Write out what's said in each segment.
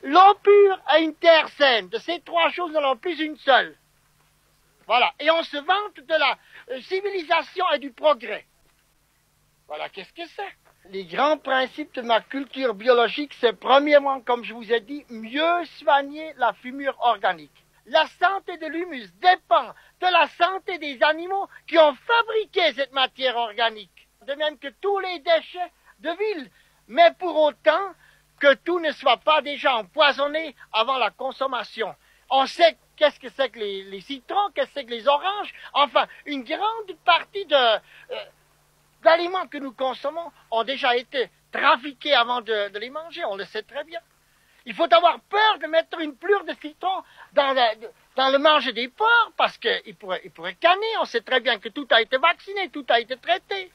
l'eau pure et une terre saine. De ces trois choses, nous n'en avons plus une seule. Voilà. Et on se vante de la civilisation et du progrès. Voilà, qu'est-ce que c'est? Les grands principes de ma culture biologique, c'est premièrement, comme je vous ai dit, mieux soigner la fumure organique. La santé de l'humus dépend de la santé des animaux qui ont fabriqué cette matière organique. De même que tous les déchets de ville. Mais pour autant que tout ne soit pas déjà empoisonné avant la consommation. On sait qu'est-ce que c'est que les citrons, qu'est-ce que c'est que les oranges. Enfin, une grande partie d'aliments que nous consommons ont déjà été trafiqués avant de les manger, on le sait très bien. Il faut avoir peur de mettre une plure de citron dans le manger des porcs, parce qu'ils pourraient canner. On sait très bien que tout a été vacciné, tout a été traité.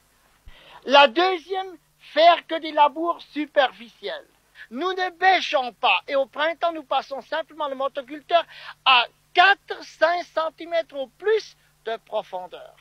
La deuxième, faire que des labours superficiels. Nous ne bêchons pas, et au printemps, nous passons simplement le motoculteur à 4-5 cm au plus de profondeur.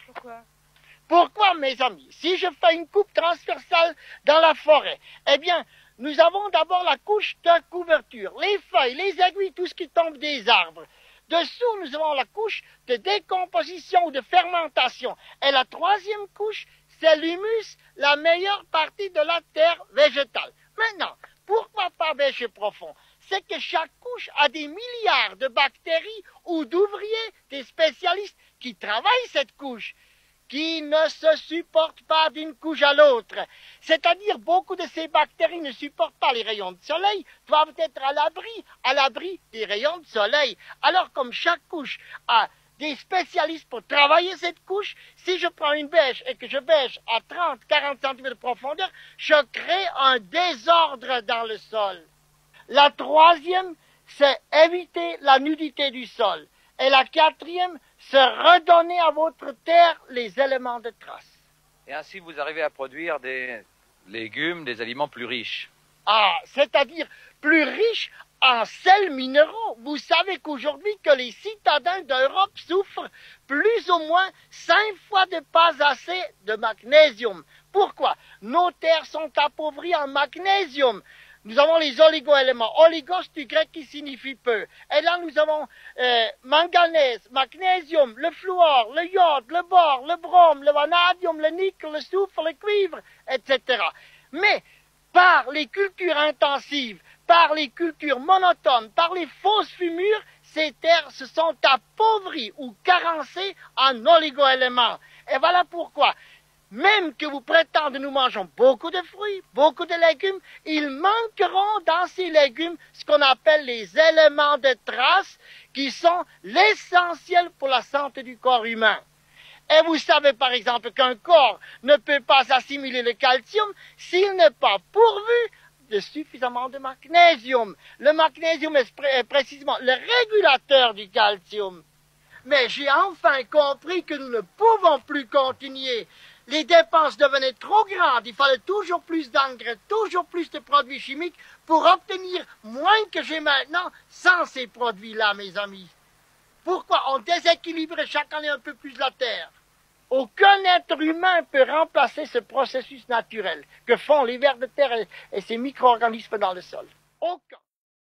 Pourquoi, mes amis? Si je fais une coupe transversale dans la forêt, eh bien, nous avons d'abord la couche de couverture, les feuilles, les aiguilles, tout ce qui tombe des arbres. Dessous, nous avons la couche de décomposition ou de fermentation. Et la troisième couche, c'est l'humus, la meilleure partie de la terre végétale. Maintenant, pourquoi pas bêcher profond? C'est que chaque couche a des milliards de bactéries ou d'ouvriers, des spécialistes qui travaillent cette couche, qui ne se supportent pas d'une couche à l'autre. C'est-à-dire, beaucoup de ces bactéries ne supportent pas les rayons de soleil, doivent être à l'abri des rayons de soleil. Alors, comme chaque couche a des spécialistes pour travailler cette couche, si je prends une bêche et que je bêche à 30-40 cm de profondeur, je crée un désordre dans le sol. La troisième, c'est éviter la nudité du sol. Et la quatrième, c'est redonner à votre terre les éléments de trace. Et ainsi, vous arrivez à produire des légumes, des aliments plus riches. Ah, c'est-à-dire plus riches en sels minéraux. Vous savez qu'aujourd'hui, que les citadins d'Europe souffrent plus ou moins 5 fois de pas assez de magnésium. Pourquoi? Nos terres sont appauvries en magnésium. Nous avons les oligo-éléments. Oligos du grec qui signifie peu. Et là, nous avons manganèse, magnésium, le fluor, le iode, le bore, le brome, le vanadium, le nickel, le soufre, le cuivre, etc. Mais par les cultures intensives, par les cultures monotones, par les fausses fumures, ces terres se sont appauvries ou carencées en oligo-éléments. Et voilà pourquoi, même que vous prétendez nous mangeons beaucoup de fruits, beaucoup de légumes, ils manqueront dans ces légumes ce qu'on appelle les éléments de trace qui sont l'essentiel pour la santé du corps humain. Et vous savez par exemple qu'un corps ne peut pas assimiler le calcium s'il n'est pas pourvu de suffisamment de magnésium. Le magnésium est précisément le régulateur du calcium. Mais j'ai enfin compris que nous ne pouvons plus continuer. Les dépenses devenaient trop grandes, il fallait toujours plus d'engrais, toujours plus de produits chimiques pour obtenir moins que j'ai maintenant sans ces produits-là, mes amis. Pourquoi on déséquilibrait chaque année un peu plus la terre? Aucun être humain peut remplacer ce processus naturel que font les vers de terre et ces micro-organismes dans le sol. Aucun.